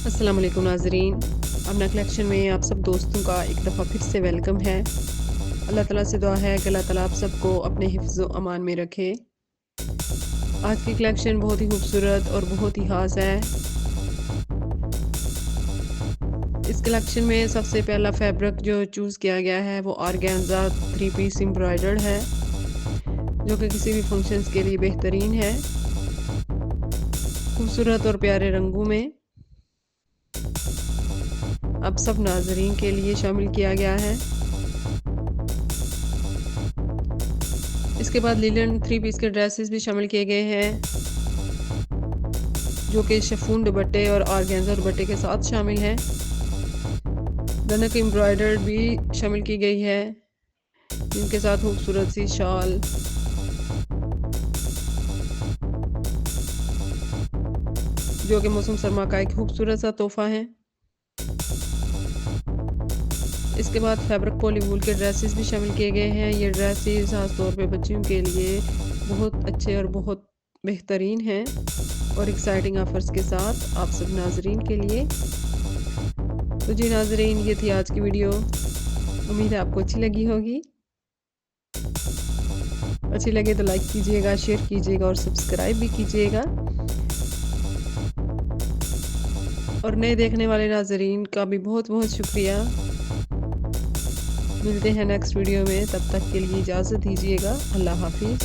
अस्सलाम वालेकुम नाज़रीन। अपना कलेक्शन में आप सब दोस्तों का एक दफ़ा फिर से वेलकम है। अल्लाह ताला से दुआ है कि अल्लाह ताला आप सबको अपने हिफ्ज़ व अमान में रखे। आज की कलेक्शन बहुत ही खूबसूरत और बहुत ही ख़ास है। इस कलेक्शन में सबसे पहला फैब्रिक जो चूज़ किया गया है वो ऑर्गेन्ज़ा 3 पीस एम्ब्रॉयडर्ड है, जो कि किसी भी फंक्शंस के लिए बेहतरीन है। खूबसूरत और प्यारे रंगों में आप सब नाज़रीन के लिए शामिल किया गया है। इसके बाद लिनन 3 पीस के ड्रेसेस भी शामिल किए गए हैं, जो कि शिफॉन दुपट्टे और ऑर्गेन्जा दुपट्टे के साथ शामिल हैं। दनक एम्ब्रॉयडर्ड भी शामिल की गई है, जिनके साथ खूबसूरत सी शॉल, जो कि मौसम सरमा का एक खूबसूरत सा तोहफा है। इसके बाद फैब्रिक पॉलीवूल के ड्रेसेस भी शामिल किए गए हैं। ये ड्रेसेस खास तौर पे बच्चियों के लिए बहुत अच्छे और बहुत बेहतरीन हैं और एक्साइटिंग ऑफर्स के साथ आप सब नाजरीन के लिए। तो जी नाजरीन, ये थी आज की वीडियो। उम्मीद है आपको अच्छी लगी होगी। अच्छी लगे तो लाइक कीजिएगा, शेयर कीजिएगा और सब्सक्राइब भी कीजिएगा। और नए देखने वाले नाजरीन का भी बहुत बहुत शुक्रिया। मिलते हैं नेक्स्ट वीडियो में, तब तक के लिए इजाज़त दीजिएगा। अल्लाह हाफिज़।